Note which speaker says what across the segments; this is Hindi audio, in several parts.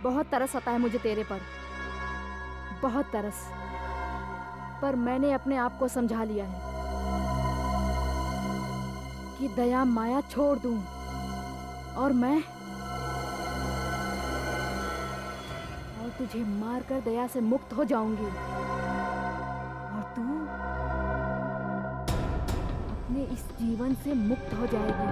Speaker 1: बहुत तरस आता है मुझे तेरे पर, बहुत तरस। पर मैंने अपने आप को समझा लिया है कि दया माया छोड़ दूं और तुझे मारकर दया से मुक्त हो जाऊंगी और तू अपने इस जीवन से मुक्त हो जाएगी।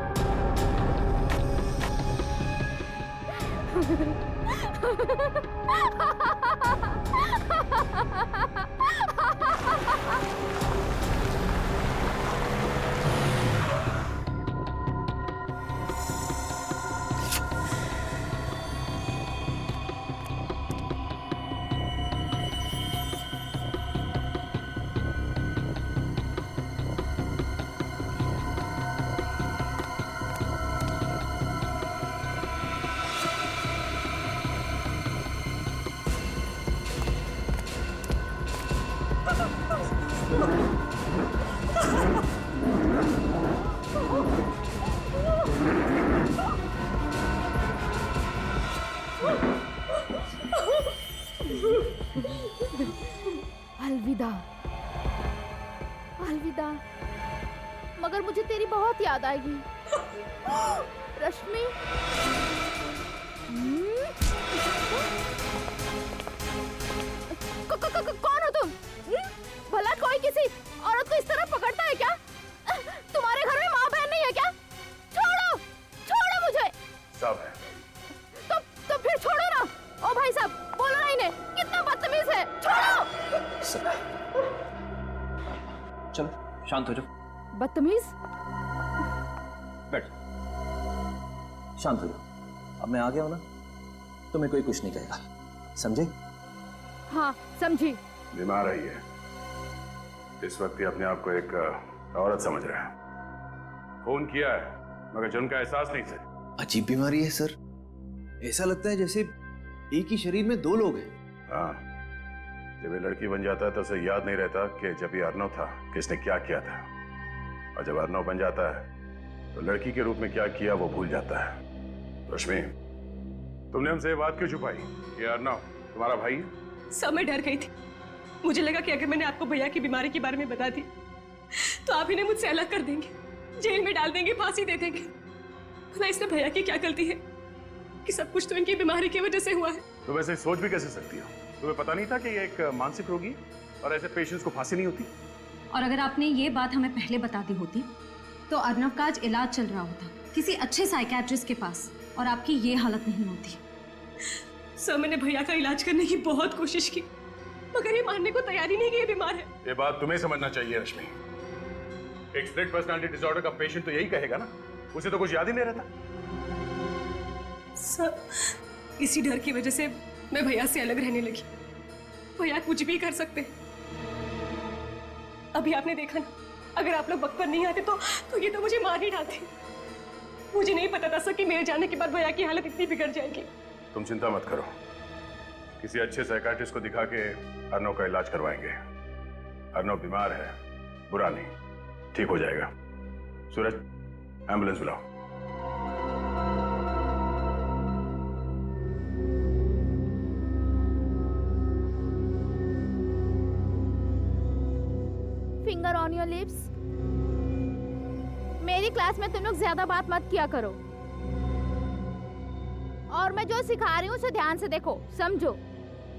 Speaker 1: अलविदा, अलविदा। मगर मुझे तेरी बहुत याद आएगी रश्मि। कौन हो तुम? भला कोई किसी औरत को इस तरह पकड़ता है क्या? तुम्हारे घर में माँ बहन नहीं है क्या? छोड़ो, छोड़ो मुझे।
Speaker 2: सब है।
Speaker 1: तो फिर छोड़ो ना। ओ भाई साहब, बोलो ना इन्हें, कितना बदतमीज है। छोड़ो।
Speaker 3: चलो शांत हो जाओ।
Speaker 1: बदतमीज?
Speaker 3: बैठ, शांत हो जाओ। अब मैं आ गया हूं ना, तुम्हें कोई कुछ नहीं कहेगा, समझे?
Speaker 1: हाँ समझी।
Speaker 2: बीमार रही है, इस वक्त ही अपने आप को एक औरत समझ रहा है। फोन किया है मगर जुर्म का एहसास नहीं से।
Speaker 3: अजीब बीमारी है सर, ऐसा लगता है जैसे एक ही शरीर में दो लोग हैं।
Speaker 2: हाँ, जब ये लड़की बन जाता है तो उसे याद नहीं रहता कि जब ये अर्नव था किसने क्या किया था, और जब अर्नव बन जाता है तो लड़की के रूप में क्या किया वो भूल जाता है। रश्मि, तुमने हमसे ये बात क्यों छुपाई कि अर्नव तुम्हारा भाई है?
Speaker 4: सब मैं डर गई थी। मुझे लगा कि अगर मैंने आपको भैया की बीमारी के बारे में बता दी तो आप इन्हें मुझसे अलग कर देंगे, जेल में डाल देंगे, फांसी दे देंगे। भला इसमें भैया की क्या गलती है कि सब कुछ तो इनकी बीमारी की वजह से हुआ है।
Speaker 2: तो वैसे सोच भी कैसे सकती हो? तुम्हें पता नहीं था कि ये एक मानसिक रोगी और ऐसे पेशेंट्स को फांसी नहीं होती?
Speaker 5: और अगर आपने ये बात हमें पहले बता दी होती तो अर्नव का आज इलाज चल रहा होता किसी अच्छे साइकियाट्रिस्ट के पास, और आपकी ये हालत नहीं होती।
Speaker 4: सर, मैंने भैया का इलाज करने की बहुत कोशिश की मगर ये मानने को तैयार ही नहीं कि ये बीमार है।
Speaker 2: ये बात तुम्हें समझना चाहिए रश्मि। एक स्प्लिट पर्सनालिटी डिसऑर्डर का पेशेंट तो यही कहेगा ना, उसे तो कुछ याद ही नहीं रहता।
Speaker 4: सर, इसी डर की वजह से मैं भैया से अलग रहने लगी। भैया कुछ भी कर सकते हैं। अभी आपने देखा ना, अगर आप लोग वक्त पर नहीं आते तो ये तो मुझे मार ही डालते। मुझे नहीं पता था सर कि मेरे जाने के बाद भैया की हालत इतनी बिगड़ जाएगी।
Speaker 2: तुम चिंता मत करो, किसी अच्छे साइकियाट्रिस्ट को दिखा के अर्नव का इलाज करवाएंगे। अर्नव बीमार है, बुरा नहीं, ठीक हो जाएगा। सूरज, एम्बुलेंस बुलाओ।
Speaker 1: Finger on your lips. मेरी क्लास में तुम लोग ज्यादा बात मत किया करो, और मैं जो सिखा रही हूँ उसे ध्यान से देखो, समझो,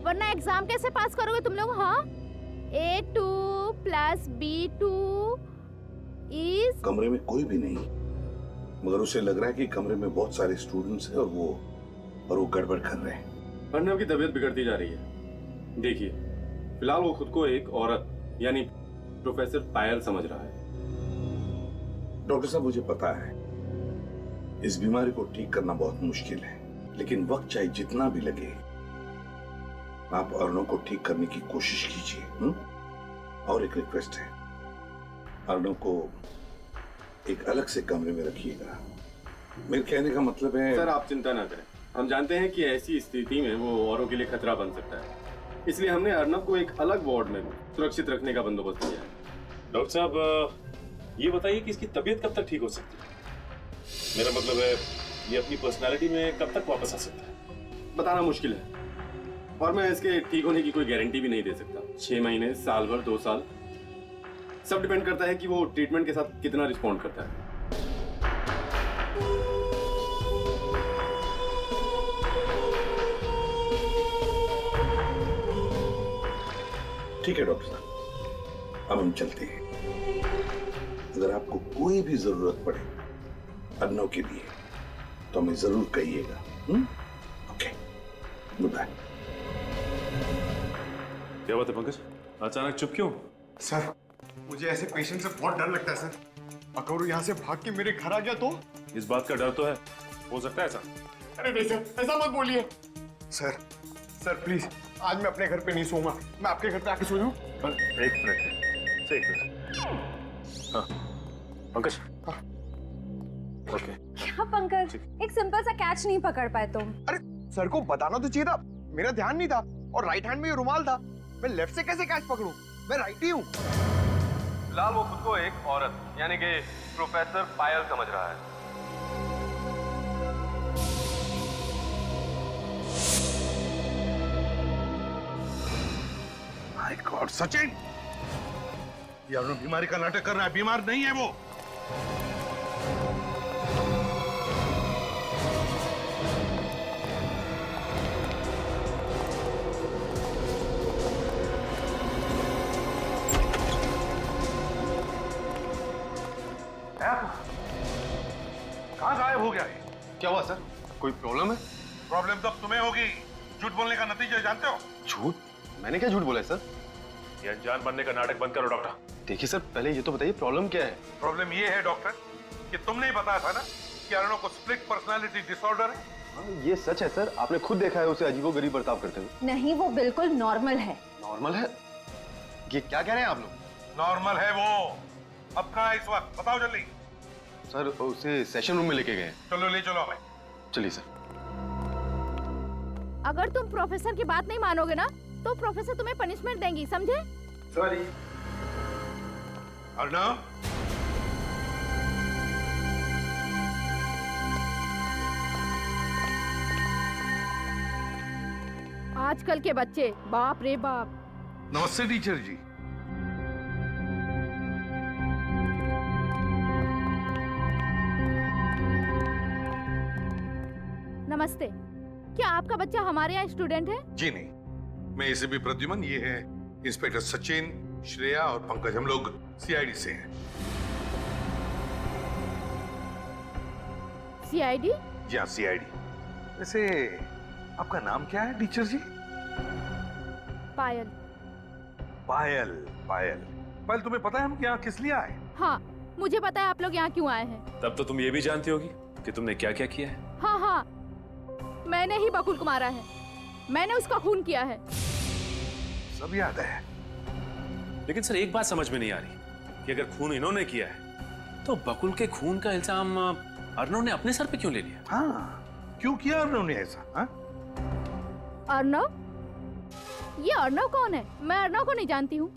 Speaker 1: वरना एग्जाम कैसे पास करोगे तुम लोग? हाँ, A2 + B2 इज।
Speaker 6: कमरे में कोई भी नहीं, मगर उसे लग रहा है कि कमरे में बहुत सारे स्टूडेंट्स हैं और वो गड़बड़ कर रहे हैं।
Speaker 7: अर्नव की तबीयत बिगड़ती जा रही है। देखिए, फिलहाल वो खुद को एक औरत यानी प्रोफेसर पायल समझ रहा है।
Speaker 6: डॉक्टर साहब, मुझे पता है इस बीमारी को ठीक करना बहुत मुश्किल है, लेकिन वक्त चाहे जितना भी लगे आप अर्नव को ठीक करने की कोशिश कीजिए। और एक रिक्वेस्ट है, अर्नव को एक अलग से कमरे में रखिएगा। मेरे कहने का मतलब है।
Speaker 7: सर, आप चिंता ना करें, हम जानते हैं कि ऐसी स्थिति में वो औरों के लिए खतरा बन सकता है, इसलिए हमने अर्नव को एक अलग वार्ड में सुरक्षित रखने का बंदोबस्त किया है।
Speaker 8: डॉक्टर साहब, ये बताइए कि इसकी तबीयत कब तक ठीक हो सकती है? मेरा मतलब है, ये अपनी पर्सनालिटी में कब तक वापस आ सकता है?
Speaker 7: बताना मुश्किल है, और मैं इसके ठीक होने की कोई गारंटी भी नहीं दे सकता। 6 महीने, साल भर, 2 साल, सब डिपेंड करता है कि वो ट्रीटमेंट के साथ कितना रिस्पॉन्ड करता है।
Speaker 6: ठीक है डॉक्टर साहब, अब हम चलते हैं। अगर आपको कोई भी जरूरत पड़े अर्नव के लिए तो हमें जरूर कहिएगा। Okay, goodbye.
Speaker 8: क्या बात है पंकज, अचानक चुप क्यों?
Speaker 9: सर, मुझे ऐसे पेशेंट से बहुत डर लगता है सर। अगर वो यहाँ से भाग के मेरे घर आ गया तो?
Speaker 8: इस बात का डर तो है, हो सकता है ऐसा।
Speaker 9: अरे नहीं सर, ऐसा मत बोलिए। सर प्लीज, आज मैं अपने घर पे नहीं सोऊंगा। मैं आपके घर पे आके सो जाऊं?
Speaker 8: एक मिनट। हाँ पंकज।
Speaker 9: हाँ।
Speaker 8: ओके।
Speaker 5: हाँ पंकज, एक सिंपल सा कैच नहीं पकड़ पाए तुम।
Speaker 9: अरे सर को बताना तो चाहिए था, मेरा ध्यान नहीं था। और राइट हैंड में ये रुमाल था, मैं लेफ्ट से कैसे कैच पकड़ूं? मैं राइट ही हूँ।
Speaker 7: फिलहाल वो खुद को एक औरत यानी कि प्रोफेसर पायल समझ रहा है।
Speaker 6: माय गॉड सचिन, ये अर्नव बीमारी का नाटक कर रहा है। बीमार नहीं है वो। कहाँ गायब हो गया है?
Speaker 7: क्या हुआ सर, कोई प्रॉब्लम है?
Speaker 6: प्रॉब्लम तो अब तुम्हें होगी। झूठ बोलने का नतीजा जानते हो?
Speaker 7: झूठ? मैंने क्या झूठ बोला है सर?
Speaker 8: ये अनजान बनने का नाटक बंद करो डॉक्टर।
Speaker 7: देखिए सर, पहले ये तो बताइए प्रॉब्लम क्या है?
Speaker 6: प्रॉब्लम ये है डॉक्टर कि तुमने ही बताया था ना कि अर्नव को स्प्लिट पर्सनालिटी डिसऑर्डर है।
Speaker 7: हाँ, ये सच है सर, आपने खुद देखा है उसे अजीबोगरीब बर्ताव करते हुए।
Speaker 5: नहीं, वो बिल्कुल नॉर्मल है।
Speaker 7: नॉर्मल है? ये क्या कह रहे हैं आप लोग?
Speaker 6: नॉर्मल है वो। अब कहाँ है इस वक्त? बताओ जल्दी।
Speaker 7: सर उसे सेशन रूम में लेके गए।
Speaker 6: चलो ले चलो हमें।
Speaker 7: चलिए सर।
Speaker 1: अगर तुम प्रोफेसर की बात नहीं मानोगे ना तो प्रोफेसर तुम्हें पनिशमेंट देंगी, समझे?
Speaker 6: सॉरी। अर्नव,
Speaker 1: आजकल के बच्चे, बाप रे बाप।
Speaker 6: नमस्ते टीचर जी।
Speaker 1: नमस्ते, क्या आपका बच्चा हमारे यहाँ स्टूडेंट है?
Speaker 6: जी नहीं, मैं एसीपी प्रद्युमन, ये है इंस्पेक्टर सचिन, श्रेया और पंकज। हम लोग सीआईडी से हैं।
Speaker 1: सीआईडी?
Speaker 6: जी हाँ, सीआईडी। वैसे आपका नाम क्या है टीचर जी?
Speaker 1: पायल।
Speaker 6: पायल। पायल, पायल तुम्हें पता है हम यहाँ किस लिए आए?
Speaker 1: हाँ, मुझे पता है आप लोग यहाँ क्यों आए हैं।
Speaker 8: तब तो तुम ये भी जानती होगी कि तुमने क्या क्या किया है।
Speaker 1: हाँ, मैंने ही बकुल को मारा है, मैंने उसका खून किया है।
Speaker 6: सब याद है।
Speaker 8: लेकिन सर एक बात समझ में नहीं आ रही कि अगर खून इन्होंने किया है तो बकुल के खून का इल्जाम अर्नव ने अपने सर पे क्यों ले लिया?
Speaker 6: हाँ, क्यों किया अर्नव ने ऐसा? हाँ?
Speaker 1: अर्नव? ये अर्नव कौन है? मैं अर्नव को नहीं जानती हूँ।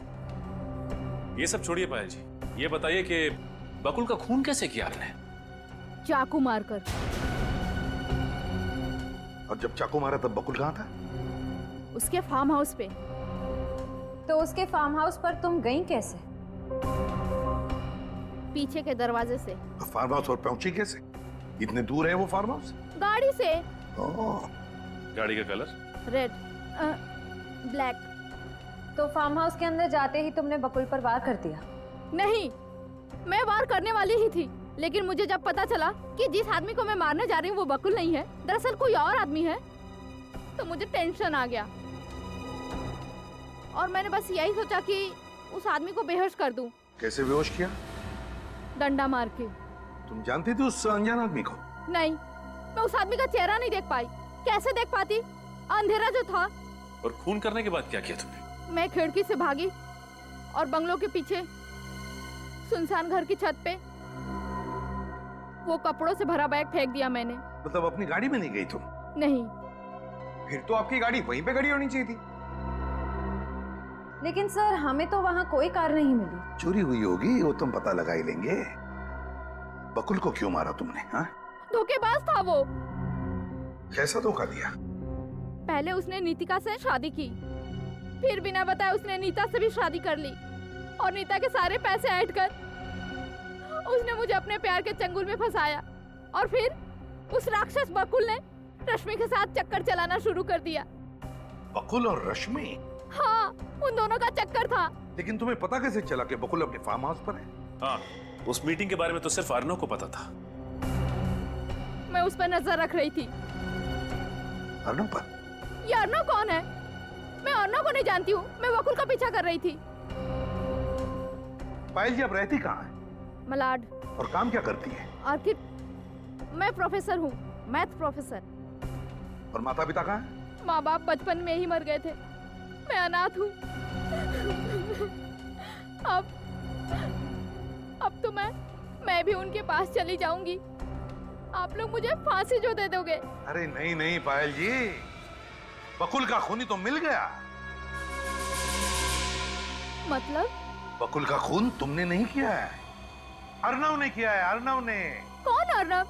Speaker 8: ये सब छोड़िए पायल जी, ये बताइए कि बकुल का खून कैसे किया आपने?
Speaker 1: चाकू मारकर।
Speaker 6: और जब चाकू मारा तब बकुल कहाँ था?
Speaker 1: उसके फार्म हाउस पे।
Speaker 5: तो उसके फार्म हाउस पर तुम गई कैसे?
Speaker 1: पीछे के दरवाजे से।
Speaker 6: फार्म हाउस और पहुंची कैसे? इतने दूर है वो फार्म हाउस?
Speaker 1: गाड़ी से।
Speaker 6: ओह,
Speaker 8: गाड़ी का कलर?
Speaker 1: Red, black.
Speaker 5: तो फार्म हाउस के अंदर जाते ही तुमने बकुल पर वार कर दिया?
Speaker 1: नहीं, मैं वार करने वाली ही थी, लेकिन मुझे जब पता चला कि जिस आदमी को मैं मारने जा रही हूँ वो बकुल नहीं है, दरअसल कोई और आदमी है, तो मुझे टेंशन आ गया और मैंने बस यही सोचा कि उस आदमी को बेहोश कर दूं।
Speaker 6: कैसे बेहोश किया?
Speaker 1: डंडा मार के।
Speaker 6: तुम जानती थी उस अनजान आदमी को?
Speaker 1: नहीं, मैं उस आदमी का चेहरा नहीं देख पाई। कैसे देख पाती? अंधेरा जो था।
Speaker 8: और खून करने के बाद क्या किया तुमने?
Speaker 1: मैं खिड़की से भागी और बंगलों के पीछे सुनसान घर की छत पे वो कपड़ों से भरा बैग फेंक दिया मैंने।
Speaker 6: मतलब अपनी गाड़ी में नहीं गई तुम?
Speaker 1: नहीं।
Speaker 9: फिर तो आपकी गाड़ी वहीं पे खड़ी होनी चाहिए थी।
Speaker 5: लेकिन सर, हमें तो वहाँ कोई कार नहीं मिली।
Speaker 6: चोरी हुई होगी, वो तुम पता लगा ही लेंगे। बकुल को क्यों मारा तुमने? हाँ?
Speaker 1: धोखेबाज था वो।
Speaker 6: कैसा धोखा दिया?
Speaker 1: पहले उसने नीतिका से शादी की, फिर बिना बताए उसने नीता से भी शादी कर ली और नीता के सारे पैसे ऐड कर उसने मुझे अपने प्यार के चंगुल में फंसाया। और फिर उस राक्षस बकुल ने रश्मि के साथ चक्कर चलाना शुरू कर दिया।
Speaker 6: बकुल और रश्मि?
Speaker 1: हाँ, उन दोनों का चक्कर था।
Speaker 6: लेकिन तुम्हें पता कैसे चला कि बकुल अपने फार्म हाउस पर है?
Speaker 8: हाँ, उस मीटिंग के बारे में तो सिर्फ अर्नव को पता था।
Speaker 1: मैं उस पर नजर रख रही थी।
Speaker 6: अर्नव पर?
Speaker 1: ये अर्नव कौन है? मैं अर्नव को नहीं जानती हूँ, मैं बकुल का पीछा कर रही थी।
Speaker 6: पायल जी अब रहती कहाँ है?
Speaker 1: मलाड।
Speaker 6: और काम क्या करती है?
Speaker 1: आखिर मैं प्रोफेसर हूँ, मैथ प्रोफेसर।
Speaker 6: और माता पिता कहाँ है?
Speaker 1: माँ बाप बचपन में ही मर गए थे, मैं अनाथ हूँ। अब तो मैं भी उनके पास चली जाऊंगी। आप लोग मुझे फांसी जो दे दोगे।
Speaker 6: अरे नहीं नहीं पायल जी, बकुल का खूनी तो मिल गया।
Speaker 1: मतलब?
Speaker 6: बकुल का खून तुमने नहीं किया है, अर्नव ने किया है, अर्नव ने।
Speaker 1: कौन अर्नव?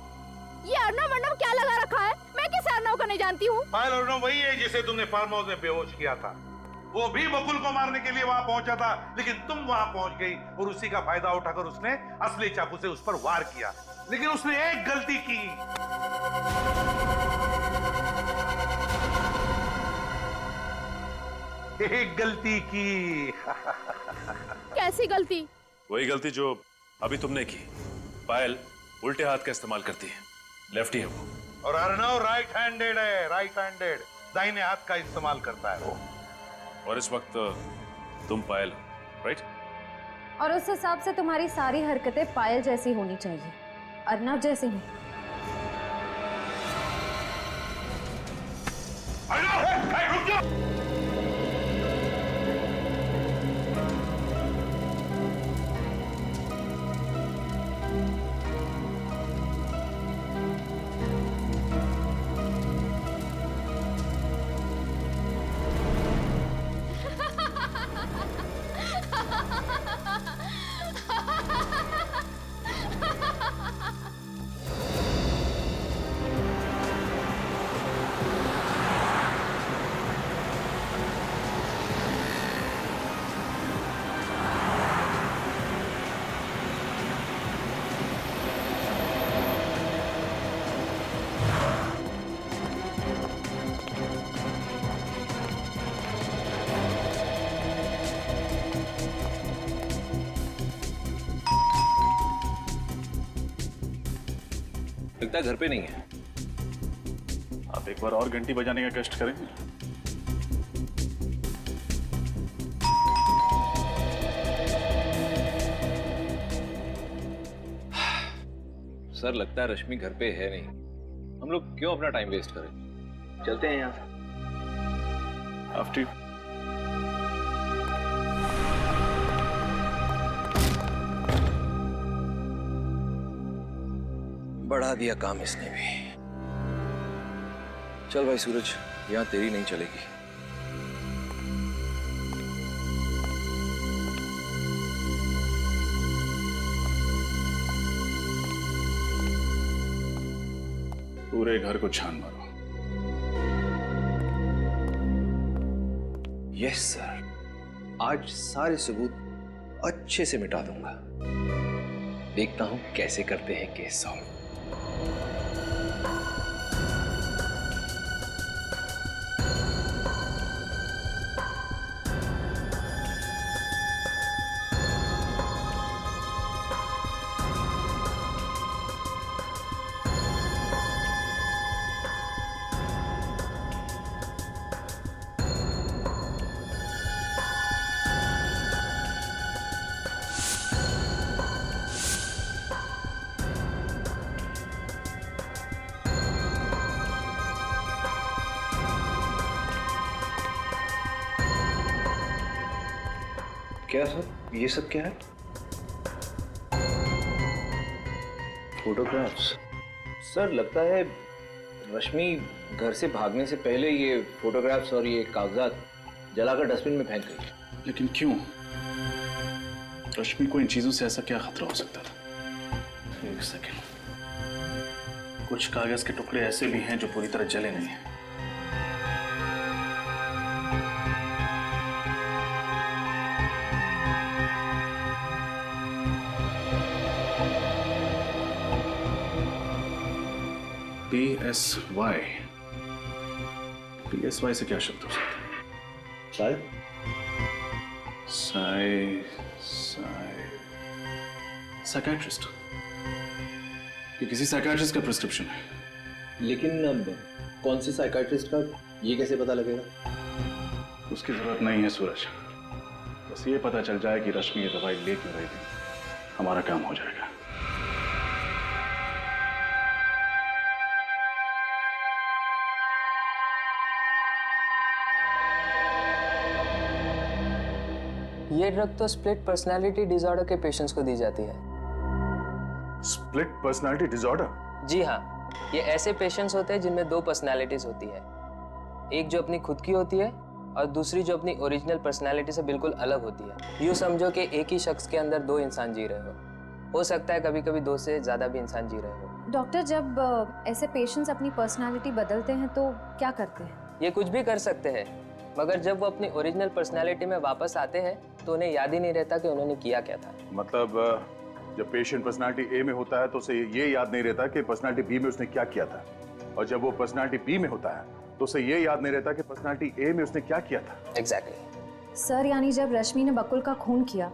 Speaker 1: ये अर्नव क्या लगा रखा है? मैं किस अर्नव को नहीं जानती हूँ।
Speaker 6: पायल, अर्नव वही है जिसे तुमने फार्म हाउस में बेहोश किया था। वो भी बकुल को मारने के लिए वहां पहुंचा था, लेकिन तुम वहां पहुंच गई और उसी का फायदा उठाकर उसने असली चाकू से उस पर वार किया। लेकिन उसने एक गलती की। एक गलती की।
Speaker 1: कैसी गलती?
Speaker 8: वही गलती जो अभी तुमने की। पायल उल्टे हाथ का इस्तेमाल करती है, लेफ्टी है वो।
Speaker 6: और अर्नव राइट हैंडेड है, राइट हैंडेड, दाहिने हाथ का इस्तेमाल करता है वो।
Speaker 8: और इस वक्त तुम पायल, राइट?
Speaker 5: और उस हिसाब से तुम्हारी सारी हरकतें पायल जैसी होनी चाहिए, अर्नव जैसी नहीं।
Speaker 6: रुक जाओ।
Speaker 3: लगता है घर पे नहीं है।
Speaker 8: आप एक बार और घंटी बजाने का कष्ट करेंगे?
Speaker 3: सर लगता है रश्मि घर पे है नहीं। हम लोग क्यों अपना टाइम वेस्ट करें, चलते हैं यहाँ से।
Speaker 8: आफ्टर
Speaker 3: बढ़ा दिया काम इसने भी। चल भाई सूरज, यहाँ तेरी नहीं चलेगी।
Speaker 8: पूरे घर को छान मारो।
Speaker 3: यस सर, आज सारे सबूत अच्छे से मिटा दूंगा। देखता हूं कैसे करते हैं केस सॉल्व। क्या सर, ये सब क्या है? फोटोग्राफ्स। सर लगता है रश्मि घर से भागने से पहले ये फोटोग्राफ्स और ये कागजात जलाकर डस्टबिन में फेंक गई।
Speaker 8: लेकिन क्यों? रश्मि को इन चीजों से ऐसा क्या खतरा हो सकता था? एक सेकेंड, कुछ कागज के टुकड़े ऐसे भी हैं जो पूरी तरह जले नहीं हैं। PSY PSY से क्या शब्द हो सकता है?
Speaker 3: शायद
Speaker 8: साइकेट्रिस्ट। ये किसी साइकेट्रिस्ट का प्रिस्क्रिप्शन है।
Speaker 3: लेकिन अब कौन सी साइकाइट्रिस्ट का ये कैसे पता लगेगा?
Speaker 8: उसकी जरूरत नहीं है सूरज, बस ये पता चल जाए कि रश्मि ये दवाई ले क्यों रही थी, हमारा काम हो जाएगा।
Speaker 10: ये ड्रग तो स्प्लिट पर्सनालिटी डिसऑर्डर के पेशेंट्स को दी जाती है।
Speaker 2: Split personality disorder?
Speaker 10: जी हाँ, ये ऐसे पेशेंट्स होते हैं जिनमें दो पर्सनालिटीज होती है, एक जो अपनी खुद की होती है और दूसरी जो अपनी ओरिजिनल पर्सनालिटी से बिल्कुल अलग होती है। यूँ समझो कि एक ही शख्स के अंदर दो इंसान जी रहे हो सकता है कभी कभी दो से ज़्यादा भी इंसान जी रहे हो।
Speaker 5: डॉक्टर, जब ऐसे पेशेंट्स अपनी पर्सनालिटी बदलते हैं तो क्या करते हैं?
Speaker 10: ये कुछ भी कर सकते हैं, मगर जब वो अपनी ओरिजिनल पर्सनालिटी में वापस आते हैं तो उन्हें याद ही नहीं रहता कि उन्होंने किया क्या था।
Speaker 2: मतलब जब पेशेंट पर्सनालिटी ए में होता है तो उसे ये याद नहीं रहता कि पर्सनालिटी बी में उसने क्या किया था, और जब वो पर्सनालिटी बी में होता है तो उसे ये याद नहीं रहता कि पर्सनालिटी ए में उसने क्या किया था।
Speaker 10: एग्जैक्टली।
Speaker 5: सर, यानी जब रश्मि ने बकुल का खून किया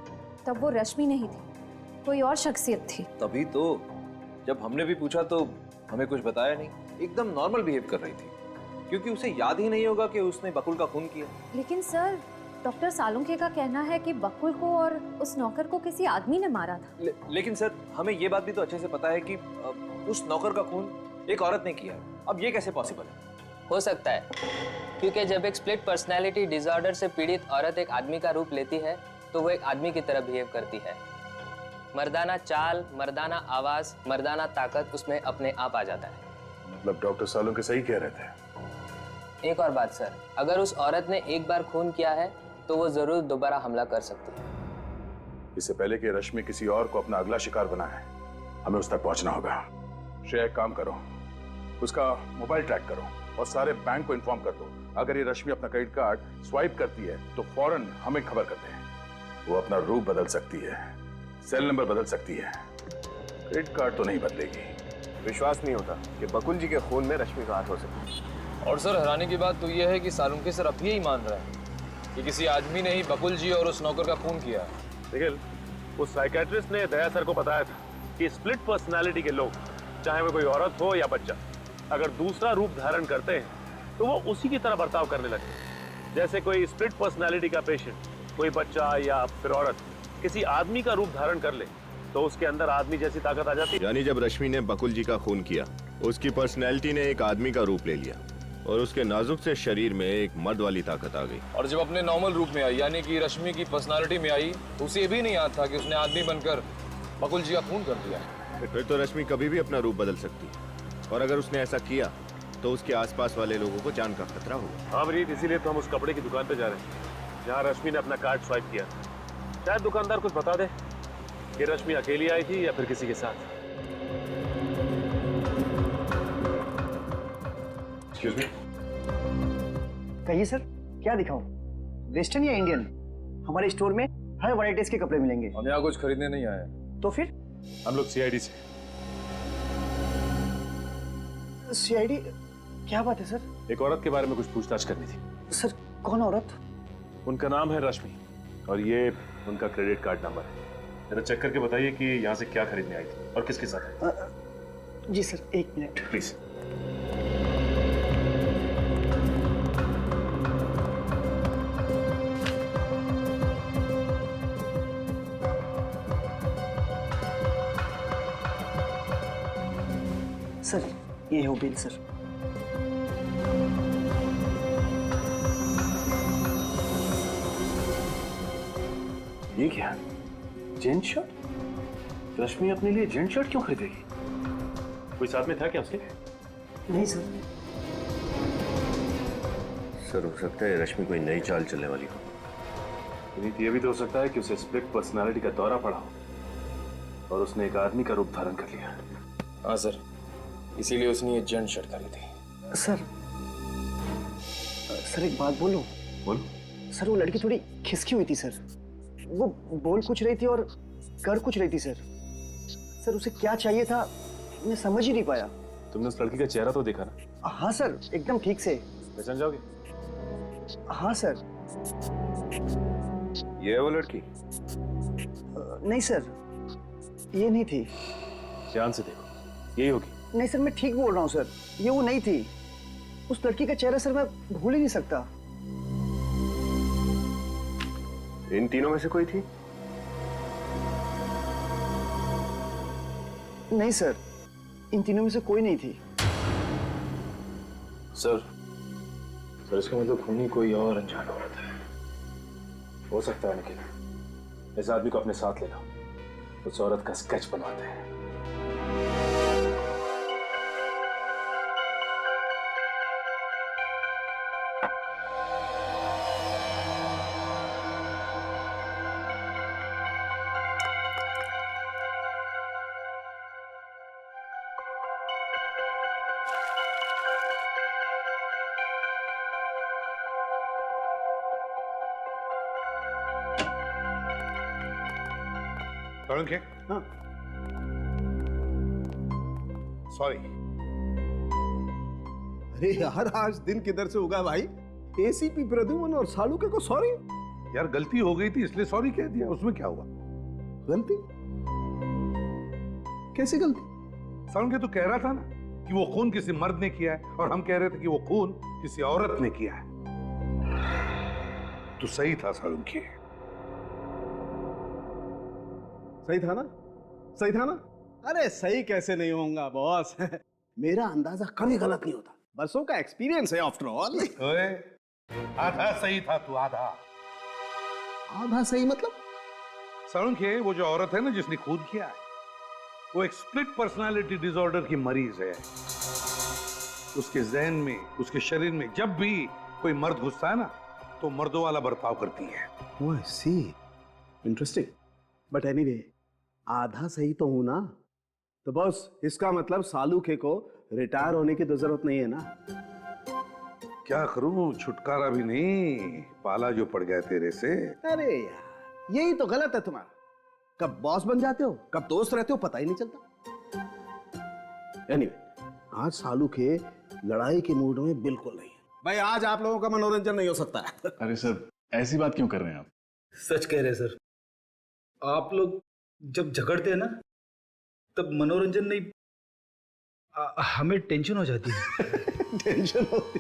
Speaker 5: तब वो रश्मि नहीं थी, कोई और शख्सियत थी।
Speaker 3: तभी तो जब हमने भी पूछा तो हमें कुछ बताया नहीं, एकदम नॉर्मल बिहेव कर रही थी, क्योंकि उसे याद ही नहीं होगा कि उसने बकुल का खून किया।
Speaker 5: लेकिन सर, डॉक्टर सालुंके का कहना है कि बकुल को और उस नौकर को किसी आदमी ने मारा था।
Speaker 3: लेकिन सर, हमें ये बात भी तो अच्छे से पता है कि उस नौकर का खून एक औरत ने किया है। अब ये कैसे पॉसिबल है?
Speaker 10: हो सकता है क्योंकि जब एक स्प्लिट पर्सनालिटी डिसऑर्डर से पीड़ित औरत एक आदमी का रूप लेती है तो वो एक आदमी की तरह बिहेव करती है। मर्दाना चाल, मर्दाना आवाज, मर्दाना ताकत उसमें अपने आप आ जाता है।
Speaker 2: मतलब डॉक्टर सालुंके सही कह रहे थे।
Speaker 10: एक और बात सर, अगर उस औरत ने एक बार खून किया है तो वो जरूर दोबारा हमला कर सकती है।
Speaker 2: इससे पहले कि रश्मि किसी और को अपना अगला शिकार बनाए, हमें उस तक पहुंचना होगा। श्रेया, एक काम करो, उसका मोबाइल ट्रैक करो और सारे बैंक को इन्फॉर्म कर दो। अगर ये रश्मि अपना क्रेडिट कार्ड स्वाइप करती है तो फौरन हमें खबर कर दें। वो अपना रूप बदल सकती है, सेल नंबर बदल सकती है, क्रेडिट कार्ड तो नहीं बदलेगी।
Speaker 9: विश्वास नहीं होता कि बकुल जी के खून में रश्मि का हाथ हो सकता।
Speaker 11: और सर, हैरानी की बात तो यह है कि सालुंके सर अब यही मान रहे हैं कि किसी आदमी ने ही बकुल जी और उस नौकर का खून किया है।
Speaker 8: देखिए, उस साइकेट्रिस्ट ने दया सर को बताया था कि स्प्लिट पर्सनालिटी के लोग, चाहे वो कोई औरत हो या बच्चा, अगर दूसरा रूप धारण करते हैं तो वो उसी की तरह बर्ताव करने लगते हैं। जैसे कोई स्प्लिट पर्सनालिटी का पेशेंट, कोई बच्चा या फिर औरत किसी आदमी का रूप धारण कर ले तो उसके अंदर आदमी जैसी ताकत आ जाती है।
Speaker 12: यानी जब रश्मि ने बकुल जी का खून किया, उसकी पर्सनैलिटी ने एक आदमी का रूप ले लिया और उसके नाजुक से शरीर में एक मर्द वाली ताकत आ गई।
Speaker 11: और जब अपने नॉर्मल रूप में आई, यानी कि रश्मि की पर्सनालिटी में आई, तो उसे भी नहीं याद था कि उसने आदमी बनकर बकुल जी का खून कर दिया।
Speaker 12: फिर तो रश्मि कभी भी अपना रूप बदल सकती है, और अगर उसने ऐसा किया तो उसके आसपास वाले लोगों को जान का खतरा होगा।
Speaker 8: हाँ रीत, इसीलिए तो हम उस कपड़े की दुकान पे जा रहे हैं जहाँ रश्मि ने अपना कार्ड स्वाइप किया। शायद दुकानदार कुछ बता दे कि रश्मि अकेली आई थी या फिर किसी के साथ।
Speaker 2: Excuse me.
Speaker 13: कहिए सर, क्या दिखाऊं? वेस्टर्न या इंडियन? हमारे स्टोर में हर वैरायटीज के कपड़े मिलेंगे।
Speaker 11: हम यहाँ कुछ खरीदने नहीं आए।
Speaker 13: तो फिर?
Speaker 8: हम लोग CID से।
Speaker 13: CID? क्या बात है सर?
Speaker 8: एक औरत के बारे में कुछ पूछताछ करनी थी।
Speaker 13: सर, कौन औरत?
Speaker 8: उनका नाम है रश्मि और ये उनका क्रेडिट कार्ड नंबर है। जरा चेक करके बताइए कि यहाँ से क्या खरीदने आई थी और किसके साथ आई।
Speaker 13: जी सर, एक मिनट
Speaker 8: प्लीज।
Speaker 13: सर, ये हो बिल सर।
Speaker 8: ये क्या? Gent shirt? रश्मि अपने लिए जेंट शर्ट क्यों खरीदेगी? कोई साथ में था क्या उसके?
Speaker 13: नहीं सर।
Speaker 12: सर, हो सकता है रश्मि कोई नई चाल चलने वाली हो।
Speaker 8: ये भी तो हो सकता है कि उसे स्प्लिट पर्सनालिटी का दौरा पड़ा हो और उसने एक आदमी का रूप धारण कर लिया।
Speaker 11: हाँ सर, इसीलिए उसने ये जेंट शर्ट खरीदी।
Speaker 13: सर, एक बात बोलूं?
Speaker 8: बोलो।
Speaker 13: सर, वो लड़की थोड़ी खिसकी हुई थी सर। वो बोल कुछ रही थी और कर कुछ रही थी सर। सर, उसे क्या चाहिए था मैं समझ ही नहीं पाया।
Speaker 8: तुमने उस लड़की का चेहरा तो देखा ना?
Speaker 13: हाँ सर, एकदम ठीक से।
Speaker 8: पहचान जाओगे?
Speaker 13: हाँ सर।
Speaker 2: ये है वो लड़की?
Speaker 13: नहीं सर, ये नहीं थी।
Speaker 8: ध्यान से देखो, यही होगी।
Speaker 13: नहीं सर, मैं ठीक बोल रहा हूँ सर, ये वो नहीं थी। उस लड़की का चेहरा सर मैं भूल ही नहीं सकता।
Speaker 2: इन तीनों में से कोई थी?
Speaker 13: नहीं सर, इन तीनों में से कोई नहीं थी।
Speaker 8: सर इसका मतलब खूनी कोई और अनजान औरत है। हो सकता है लेकिन इस आदमी को अपने साथ ले लो, उस औरत का स्केच बनवाते हैं।
Speaker 6: के?
Speaker 13: हाँ।
Speaker 6: सॉरी।
Speaker 14: अरे यार, आज दिन किधर से उगा भाई? एसीपी प्रद्युमन और सालुके को सॉरी?
Speaker 6: यार गलती हो गई थी इसलिए सॉरी कह दिया, उसमें क्या हुआ?
Speaker 14: गलती? कैसी गलती?
Speaker 6: सालुके तो कह रहा था ना कि वो खून किसी मर्द ने किया है और हम कह रहे थे कि वो खून किसी औरत ने किया है। तो सही था सालुके।
Speaker 14: सही था ना? सही था ना? अरे सही कैसे नहीं होऊंगा बॉस? मेरा अंदाजा कभी गलत नहीं होता, बरसों का एक्सपीरियंस है आफ्टर ऑल।
Speaker 6: आधा सही था तू, आधा।
Speaker 14: आधा सही मतलब?
Speaker 6: सालुके, वो जो औरत है ना जिसने खून किया है, वो एक स्प्लिट पर्सनालिटी डिसऑर्डर की मरीज है। उसके जहन में, उसके शरीर में जब भी कोई मर्द घुसता है ना तो मर्दों वाला बर्ताव करती है।
Speaker 14: ओह सी, इंटरेस्टिंग। बट एनीवे, आधा सही तो हूं ना? तो बॉस, इसका मतलब सालुके को रिटायर होने की तो जरूरत नहीं है ना?
Speaker 6: क्या करूं, छुटकारा भी नहीं, पाला जो पड़ गया तेरे से।
Speaker 14: अरे यार, यही तो गलत है तुम्हारा। कब बॉस बन जाते हो, कब दोस्त रहते हो, पता ही नहीं चलता। एनीवे, आज सालुके लड़ाई के मूड में बिल्कुल नहीं है। भाई, आज आप लोगों का मनोरंजन नहीं हो सकता।
Speaker 15: अरे सर, ऐसी बात क्यों कर रहे हैं आप?
Speaker 16: सच कह रहे हैं सर, आप लोग जब झगड़ते हैं ना तब मनोरंजन नहीं, हमें टेंशन हो जाती है।
Speaker 14: टेंशन होती।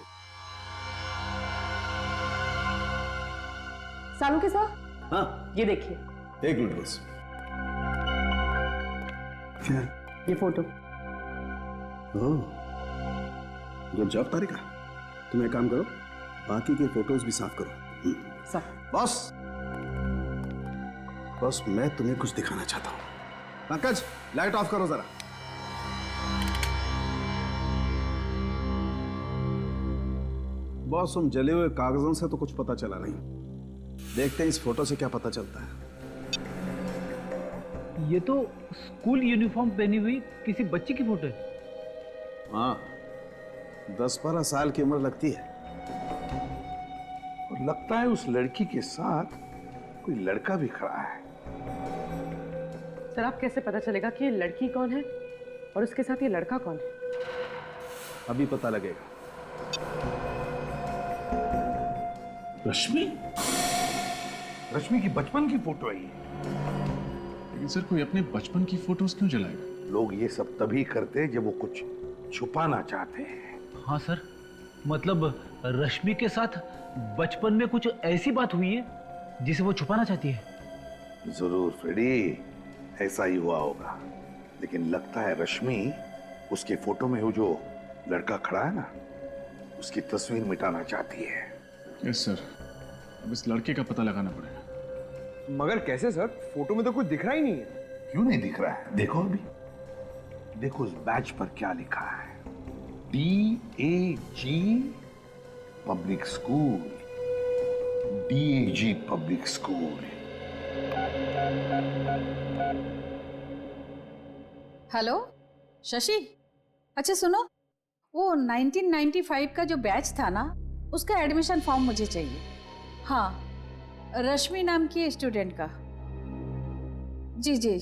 Speaker 17: सालुके साहब,
Speaker 14: हाँ,
Speaker 17: ये देखिए।
Speaker 14: एक मिनट बस। क्या?
Speaker 17: ये फोटो।
Speaker 14: ओह, गुड जॉब तारिका। तुम एक काम करो, बाकी के फोटोज भी साफ करो।
Speaker 17: साफ।
Speaker 14: बॉस, मैं तुम्हें कुछ दिखाना चाहता हूँ। पंकज, लाइट ऑफ करो जरा। बॉस, हम जले हुए कागजों से तो कुछ पता चला नहीं। देखते हैं इस फोटो से क्या पता चलता है।
Speaker 16: ये तो स्कूल यूनिफॉर्म पहनी हुई किसी बच्ची की फोटो है।
Speaker 14: हाँ, 10-12 साल की उम्र लगती है।
Speaker 6: और लगता है उस लड़की के साथ कोई लड़का भी खड़ा है।
Speaker 17: सर, आप कैसे पता चलेगा कि ये लड़की कौन है और उसके साथ ये लड़का कौन है?
Speaker 14: अभी पता लगेगा।
Speaker 6: रश्मि की बचपन की फोटो है ये।
Speaker 15: लेकिन सर, कोई अपने बचपन की फोटोज क्यों जलाएगा?
Speaker 6: लोग ये सब तभी करते जब वो कुछ छुपाना चाहते हैं।
Speaker 16: हाँ सर, मतलब रश्मि के साथ बचपन में कुछ ऐसी बात हुई है जिसे वो छुपाना चाहती है।
Speaker 6: जरूर फ्रेडी, ऐसा ही हुआ होगा। लेकिन लगता है रश्मि उसके फोटो में वो जो लड़का खड़ा है ना, उसकी तस्वीर मिटाना चाहती है।
Speaker 15: यस सर, अब इस लड़के का पता लगाना पड़ेगा।
Speaker 9: मगर कैसे सर? फोटो में तो कुछ दिख रहा ही नहीं है।
Speaker 6: क्यों नहीं दिख रहा है? देखो अभी, देखो उस बैच पर क्या लिखा है। DAG public school, DAG public school.
Speaker 18: Hello Shashi, अच्छा सुनो, वो 1995 का जो बैच था ना, उसका एडमिशन फॉर्म मुझे चाहिए। हाँ, रश्मि नाम की स्टूडेंट का। जी जी,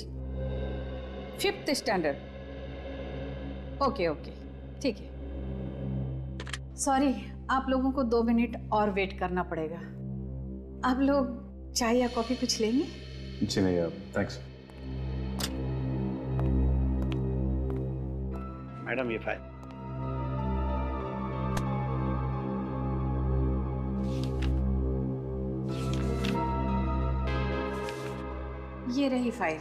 Speaker 18: 5th स्टैंडर्ड। ओके ओके, ठीक है। सॉरी, आप लोगों को 2 मिनट और वेट करना पड़ेगा। आप लोग चाय या कॉफी कुछ लेंगे?
Speaker 15: जी नहीं यार, थैंक्स।
Speaker 13: मैडम ये फाइल।
Speaker 18: ये रही फाइल,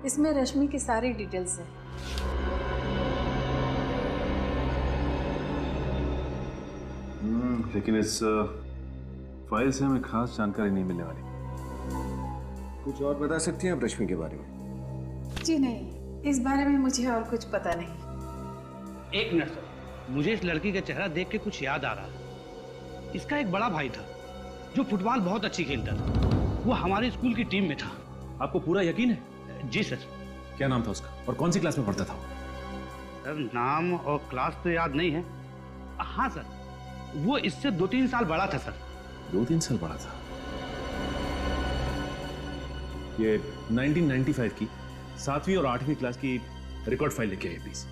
Speaker 18: इसमें रश्मि की सारी डिटेल्स है।
Speaker 15: लेकिन इस फाइल से हमें खास जानकारी नहीं मिलने वाली।
Speaker 14: कुछ और बता सकती हैं आप रश्मि के बारे में?
Speaker 18: जी नहीं, इस बारे में मुझे और कुछ पता नहीं।
Speaker 19: एक मिनट सर, मुझे इस लड़की का चेहरा देख के कुछ याद आ रहा है। इसका एक बड़ा भाई था जो फुटबॉल बहुत अच्छी खेलता था। वो हमारे स्कूल की टीम में था।
Speaker 15: आपको पूरा यकीन है?
Speaker 19: जी सर।
Speaker 15: क्या नाम था उसका और कौन सी क्लास में पढ़ता था?
Speaker 19: सर नाम और क्लास तो याद नहीं है। हाँ सर, वो इससे 2-3 साल बड़ा था सर।
Speaker 15: 2-3 साल बड़ा था। ये 1995 की 7वीं और 8वीं क्लास की रिकॉर्ड फाइल लेके आइए प्लीज।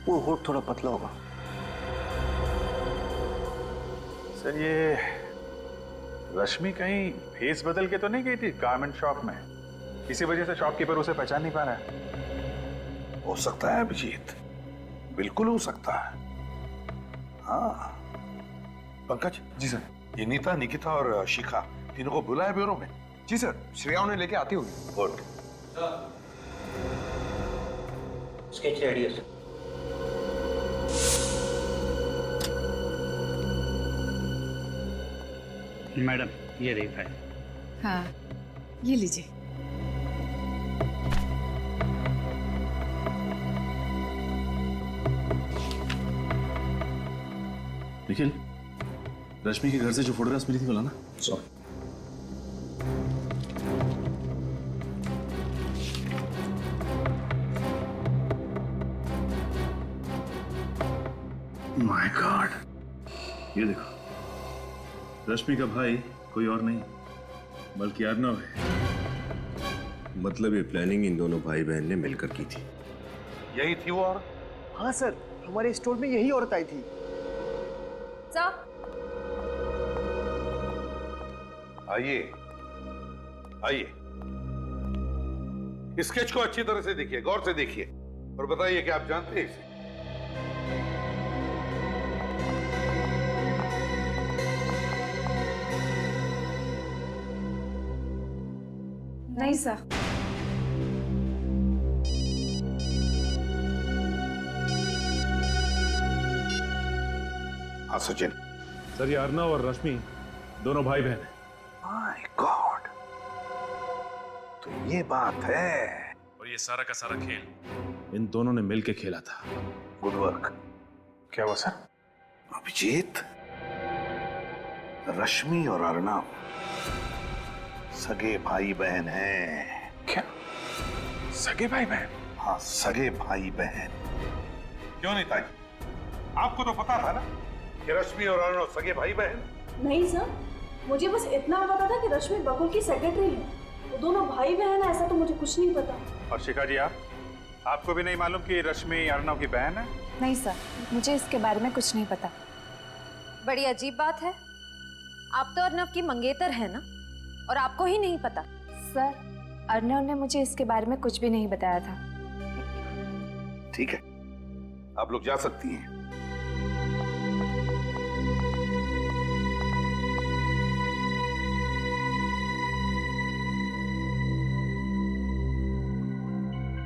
Speaker 14: वो होठ थोड़ा पतला होगा।
Speaker 20: सर ये रश्मि कहीं भेस बदल के तो नहीं गई थी गारमेंट शॉप में? इसी वजह से शॉपकीपर उसे पहचान नहीं पा रहा है।
Speaker 6: हो सकता है अभिजीत, बिल्कुल हो सकता है। हाँ पंकज। जी सर। ये नीता, निकिता और शिखा तीनों को बुलाया ब्यूरो में?
Speaker 9: जी सर, श्रेया उन्हें लेके आती होगी।
Speaker 6: गुड।
Speaker 19: स्केच रेडी है सर। मैडम ये रही फाइल।
Speaker 18: हाँ, ये लीजिए।
Speaker 15: निखिल, रश्मि के घर से जो फोटोग्राफ्स मिली थी बोला ना? सॉरी। माय गॉड, ये देखो, रश्मि का भाई कोई और नहीं बल्कि अर्नव है।
Speaker 12: मतलब ये प्लानिंग इन दोनों भाई बहन ने मिलकर की थी।
Speaker 6: यही थी वो और?
Speaker 13: हाँ सर, हमारे स्टोर में यही औरत आई थी।
Speaker 6: आइए आइए, स्केच को अच्छी तरह से देखिए, गौर से देखिए और बताइए कि आप जानते हैं इसे?
Speaker 18: नहीं सर।
Speaker 6: हाँ सचिन।
Speaker 8: सर ये अर्नव और रश्मि दोनों भाई बहन हैं।
Speaker 6: माय गॉड, तो ये बात है।
Speaker 8: और ये सारा का सारा खेल इन दोनों ने मिलके खेला था।
Speaker 6: Good work.
Speaker 20: क्या हुआ सर?
Speaker 6: अभिजीत, रश्मि और अर्नव सगे भाई बहन हैं।
Speaker 20: क्या सगे भाई बहन?
Speaker 6: हाँ, सगे भाई बहन। क्यों नहीं ताई, आपको तो पता था ना कि रश्मि और अर्नव सगे भाई बहन?
Speaker 21: नहीं सर, मुझे बस इतना पता था कि रश्मि बकुल की सेक्रेटरी है। वो दोनों भाई बहन है, ऐसा तो मुझे कुछ नहीं पता।
Speaker 20: और शिखा जी आपको भी नहीं मालूम कि रश्मि अर्नव की बहन है?
Speaker 22: नहीं सर, मुझे इसके बारे में कुछ नहीं पता।
Speaker 5: बड़ी अजीब बात है, आप तो अर्नव की मंगेतर है ना, और आपको ही नहीं पता?
Speaker 22: सर, अर्नव ने मुझे इसके बारे में कुछ भी नहीं बताया था।
Speaker 6: ठीक है, आप लोग जा सकती हैं।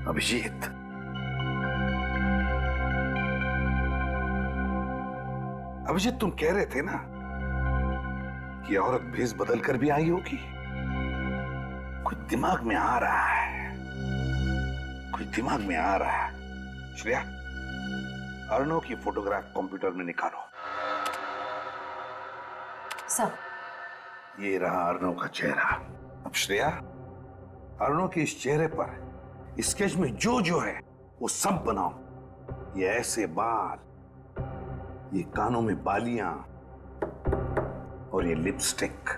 Speaker 6: अभिजीत, अभिजीत तुम कह रहे थे ना कि औरत भेस बदल कर भी आई होगी। कुछ दिमाग में आ रहा है, कुछ दिमाग में आ रहा है। श्रेया, अर्नव की फोटोग्राफ कंप्यूटर में निकालो।
Speaker 22: सर,
Speaker 6: ये रहा अर्नव का चेहरा। अब श्रेया, अर्नव के इस चेहरे पर स्केच में जो जो है वो सब बनाओ। ये ऐसे बाल, ये कानों में बालियां और ये लिपस्टिक।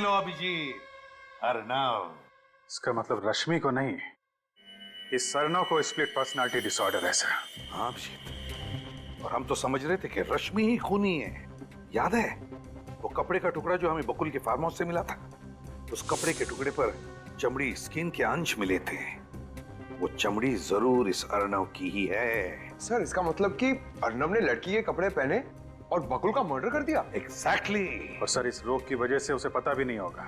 Speaker 20: लो अभिजीत, अर्नव। इसका मतलब रश्मि को नहीं, इस अर्नव को स्प्लिट पर्सनालिटी डिसऑर्डर है सर।
Speaker 6: हाँ अभिजीत, और हम तो समझ रहे थे कि रश्मि ही खूनी है। याद है वो कपड़े का टुकड़ा जो हमें बकुल के फार्म हाउस से मिला था? उस कपड़े के टुकड़े पर चमड़ी, स्किन के अंश मिले थे। वो चमड़ी जरूर इस अर्नव की ही है।
Speaker 9: सर इसका मतलब कि अर्नव ने लड़की के कपड़े पहने और बकुल का मर्डर कर दिया?
Speaker 6: एग्जैक्टली।
Speaker 20: और सर इस रोग की वजह से उसे पता भी नहीं होगा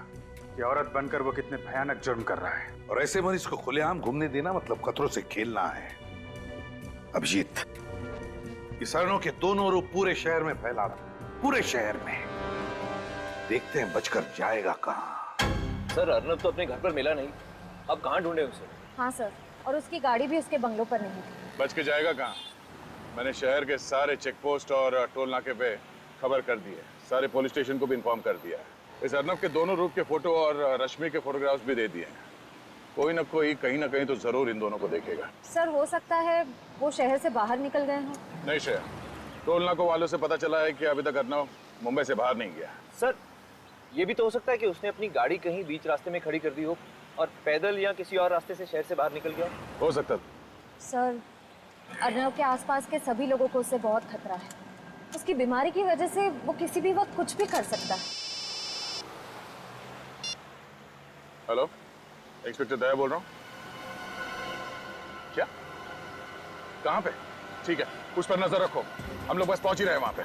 Speaker 20: कि औरत बनकर वो कितने भयानक जुर्म कर रहा है।
Speaker 6: और ऐसे मरीज को खुलेआम घूमने देना मतलब खतरों से खेलना है। अभिजीत, इस अर्नव के दोनों रूप पूरे शहर में फैला दो, पूरे शहर में। देखते हैं बचकर जाएगा कहाँ।
Speaker 3: सर अर्नव तो अपने घर पर मिला नहीं, अब कहाँ ढूंढे उसे?
Speaker 22: हाँ सर, और उसकी गाड़ी भी उसके बंगलों पर नहीं थी।
Speaker 2: बच के जाएगा कहाँ? मैंने शहर के सारे चेक पोस्ट और टोल नाके पे खबर कर दी है, सारे पुलिस स्टेशन को भी इन्फॉर्म कर दिया है। इस अर्नव के दोनों रूप के फोटो और रश्मि के फोटोग्राफ्स भी दे दिए हैं। कोई ना कोई कहीं ना कहीं तो जरूर इन दोनों को देखेगा।
Speaker 22: सर हो सकता है वो शहर से बाहर निकल गए हों।
Speaker 2: नहीं शहर, टोल नाकों वालों से पता चला है कि अभी तक अर्नव मुंबई से बाहर नहीं गया।
Speaker 3: सर ये भी तो हो सकता है कि उसने अपनी गाड़ी कहीं बीच रास्ते में खड़ी कर दी हो और पैदल या किसी और रास्ते से शहर से बाहर निकल गया
Speaker 2: हो सकता है।
Speaker 22: सर अर्नव के आसपास के सभी लोगों को उससे बहुत खतरा है। उसकी बीमारी की वजह से वो किसी भी वक्त कुछ भी कर सकता है।
Speaker 2: हेलो, इंस्पेक्टर दया बोल रहा हूँ। क्या? कहाँ पे? ठीक है, उस पर नजर रखो, हम लोग बस पहुंच ही रहे हैं वहां पे।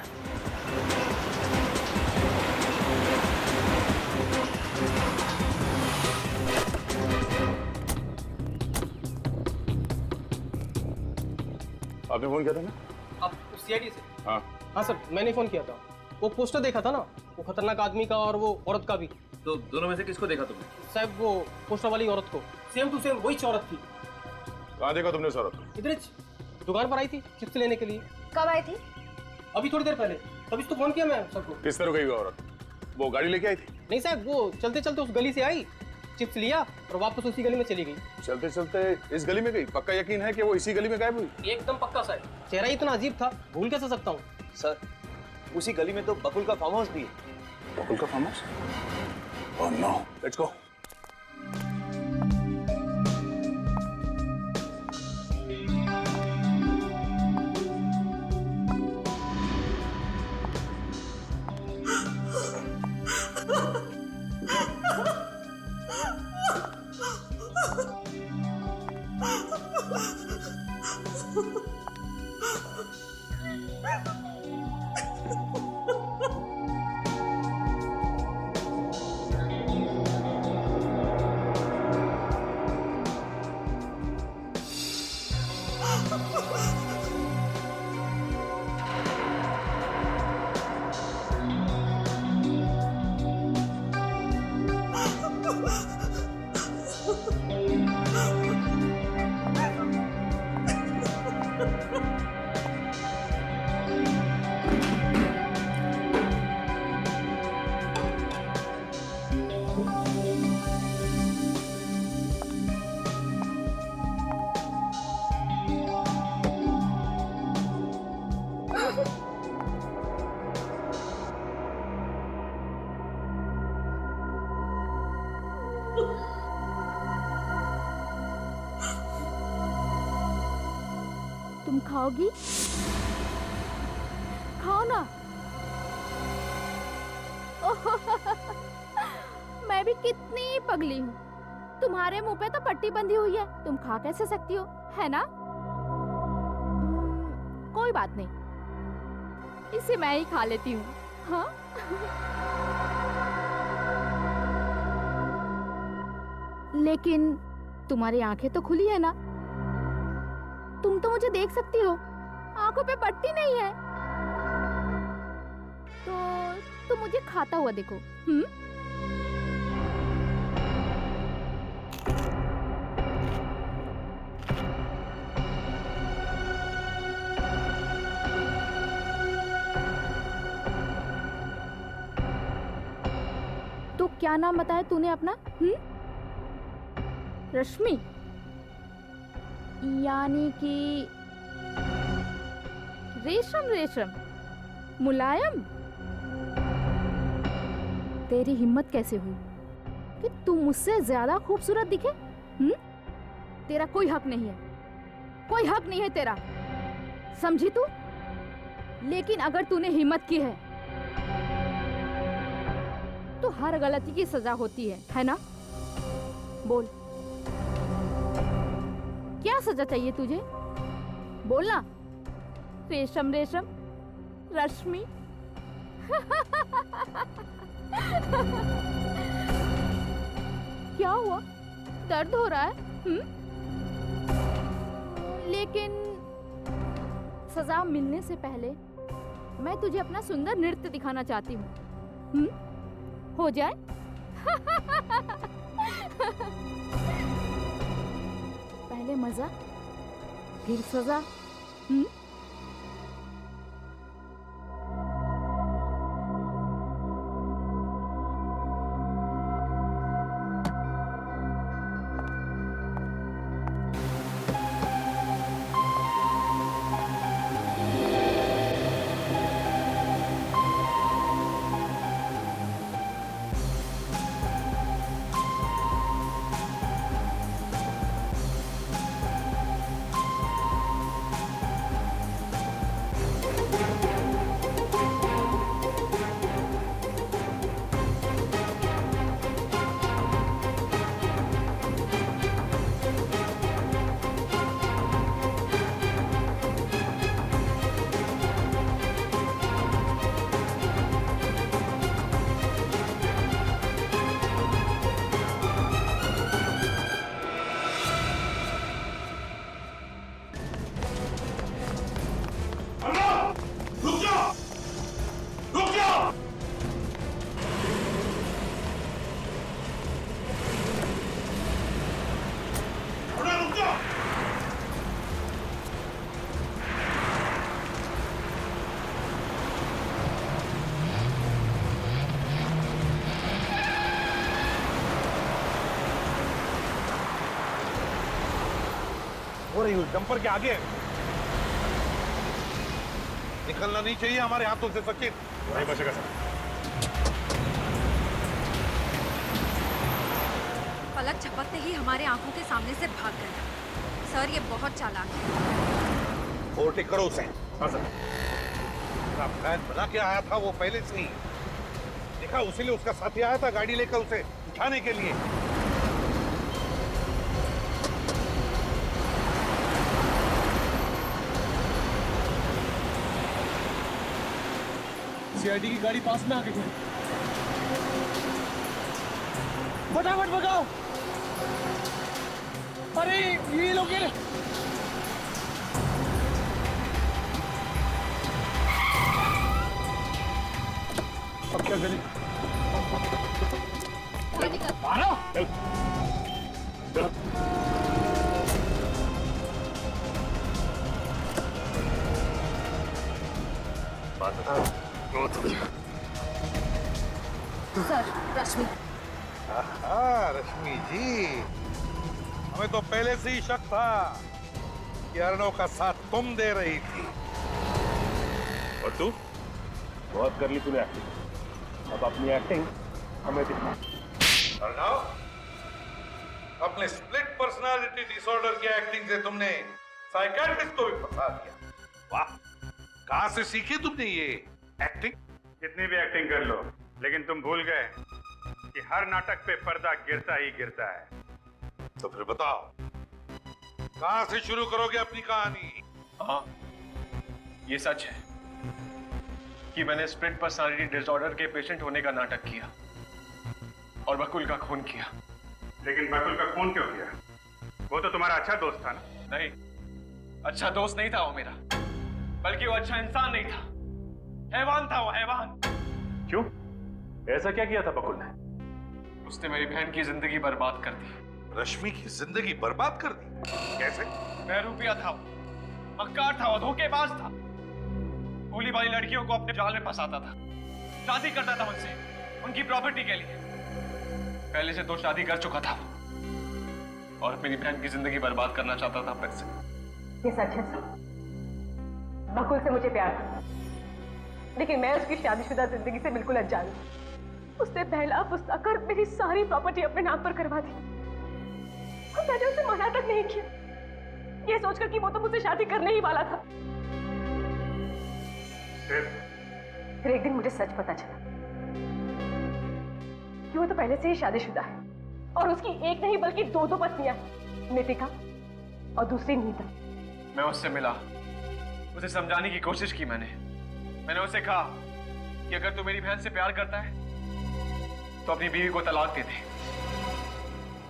Speaker 2: आपने फोन किया था ना?
Speaker 4: आप सीआईडी से?
Speaker 2: हाँ
Speaker 4: हाँ सर, मैंने फोन किया था। वो पोस्टर देखा था ना, वो खतरनाक आदमी का और वो औरत का भी।
Speaker 3: तो दोनों में से किसको देखा तुमने?
Speaker 4: साहब वो पोस्टर वाली औरत को, सेम टू सेम वही औरत थी।
Speaker 2: कहाँ देखा तुमने उस औरत को?
Speaker 4: इधर दुकान पर आई थी चिप्स लेने के लिए।
Speaker 22: कब आई थी?
Speaker 4: अभी थोड़ी देर पहले, तभी तो फोन किया मैं सबको।
Speaker 2: किस तरह गई वो औरत? वो गाड़ी लेके आई थी?
Speaker 4: नहीं साहब, वो चलते चलते उस गली से आई, चिप्स लिया और वापस उसी गली में चली गई।
Speaker 2: चलते चलते इस गली में गई? पक्का यकीन है कि वो इसी गली में गायब हुई?
Speaker 4: एकदम पक्का साहब, चेहरा इतना अजीब था, भूल कैसे सकता हूँ।
Speaker 3: सर उसी गली में तो बकुल का फार्म हाउस भी है।
Speaker 2: बकुल का farm house? Oh no, let's go.
Speaker 1: तुम खाओगी? खाओ ना। मैं भी कितनी पगली हूँ, तुम्हारे मुंह पे तो पट्टी बंधी हुई है, तुम खा कैसे सकती हो, है ना? कोई बात नहीं, इसे मैं ही खा लेती हूँ। हाँ? लेकिन तुम्हारी आंखें तो खुली है ना, तुम तो मुझे देख सकती हो, आंखों पे पट्टी नहीं है, तो तुम मुझे खाता हुआ देखो। तो क्या नाम बताया तूने अपना? रश्मि, यानी कि रेशम, रेशम मुलायम। तेरी हिम्मत कैसे हुई कि तू मुझसे ज्यादा खूबसूरत दिखे? तेरा कोई हक नहीं है, कोई हक नहीं है तेरा, समझी तू? लेकिन अगर तूने हिम्मत की है तो हर गलती की सजा होती है ना? बोल, क्या सजा चाहिए तुझे? बोलना। रेशम रेशम, रश्मि। क्या हुआ? दर्द हो रहा है? लेकिन सजा मिलने से पहले मैं तुझे अपना सुंदर नृत्य दिखाना चाहती हूँ। हो जाए? पहले मजा, फिर सजा।
Speaker 6: हो रही हूँ डंपर के आगे निकलना नहीं चाहिए हमारे हाथों से सचिन।
Speaker 8: नहीं बचेगा सर।
Speaker 22: पलक झपकते ही हमारे आंखों के सामने से भाग गया। सर ये बहुत चालाक है।
Speaker 6: ओवरटेक करो उसे। हाँ सर। प्लान बना के आया था वो पहले से ही देखा, उसीलिए उसका साथी आया था गाड़ी लेकर उसे उठाने के लिए।
Speaker 4: सीआईडी की गाड़ी पास में आ गई है। फटाफट भगाओ। अरे ये लोग ये अब क्या करें?
Speaker 22: सर, रश्मि।
Speaker 6: रश्मि जी, हमें तो पहले से ही शक था कि अर्णव का साथ तुम दे रही थी।
Speaker 8: और तू? बहुत कर ली तूने एक्टिंग, अब अपनी एक्टिंग हमें दिखा।
Speaker 6: अर्णव, अपने स्प्लिट पर्सनालिटी डिसऑर्डर की एक्टिंग से तुमने साइकियाट्रिस्ट को भी फंसा दिया। वाह, कहां से सीखी तुमने ये एक्टिंग?
Speaker 20: कितनी भी एक्टिंग कर लो, लेकिन तुम भूल गए कि हर नाटक पे पर्दा गिरता ही गिरता है।
Speaker 6: तो फिर बताओ, कहां से शुरू करोगे अपनी कहानी?
Speaker 7: हाँ, ये सच है कि मैंने स्प्लिट पर्सनालिटी डिसऑर्डर के पेशेंट होने का नाटक किया और बकुल का खून किया।
Speaker 20: लेकिन बकुल का खून क्यों किया? वो तो तुम्हारा अच्छा दोस्त था ना?
Speaker 7: नहीं, अच्छा दोस्त नहीं था वो मेरा, बल्कि वो अच्छा इंसान नहीं था, हैवान था वो, हैवान।
Speaker 8: क्यों? ऐसा क्या किया था बकुल ने?
Speaker 7: उसने मेरी बहन की जिंदगी बर्बाद कर दी।
Speaker 6: रश्मि की जिंदगी बर्बाद कर दी? कैसे?
Speaker 7: बहरूपिया था वो, मक्कार था वो, धोखेबाज था, भोली भाली लड़कियों को अपने जाल में फंसाता था, शादी करता था मुझसे उनकी प्रॉपर्टी के लिए। पहले से 2 शादी कर चुका था वो और मेरी बहन की जिंदगी बर्बाद करना चाहता था फिर से।
Speaker 17: ये सच है सर, बकुल से मुझे प्यार था, लेकिन मैं उसकी शादीशुदा जिंदगी से बिल्कुल अनजान हूं। उसने बहला फुसला कर मेरी सारी प्रॉपर्टी अपने नाम पर करवा दी और मैंने उसे मना तक नहीं किया, ये सोचकर कि वो तो मुझसे शादी करने ही वाला था। फिर एक दिन मुझे सच पता चला कि वो तो पहले से ही शादीशुदा है और उसकी एक नहीं बल्कि दो पत्नियां हैं, नितिका और दूसरी नीता।
Speaker 7: मैं उससे मिला, उसे समझाने की कोशिश की मैंने उसे कहा कि अगर तू मेरी बहन से प्यार करता है तो अपनी बीवी को तलाक दे दे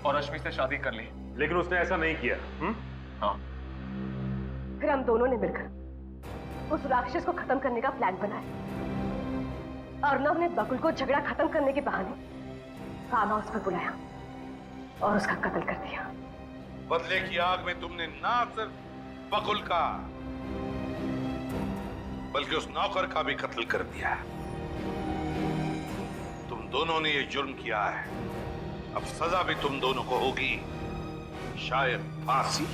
Speaker 7: और रश्मि से शादी कर ले।
Speaker 8: लेकिन उसने ऐसा नहीं किया।
Speaker 7: हाँ।
Speaker 17: फिर हम दोनों ने मिलकर उस राक्षस को खत्म करने का प्लान बनाया। अर्नव ने बकुल को झगड़ा खत्म करने के बहाने फार्म हाउस पर बुलाया और उसका कत्ल कर दिया।
Speaker 6: बदले की आग में तुमने ना सिर्फ बकुल का बल्कि उस नौकर का भी कत्ल कर दिया। तुम दोनों ने ये जुर्म किया है, अब सजा भी तुम दोनों को होगी, शायद फांसी।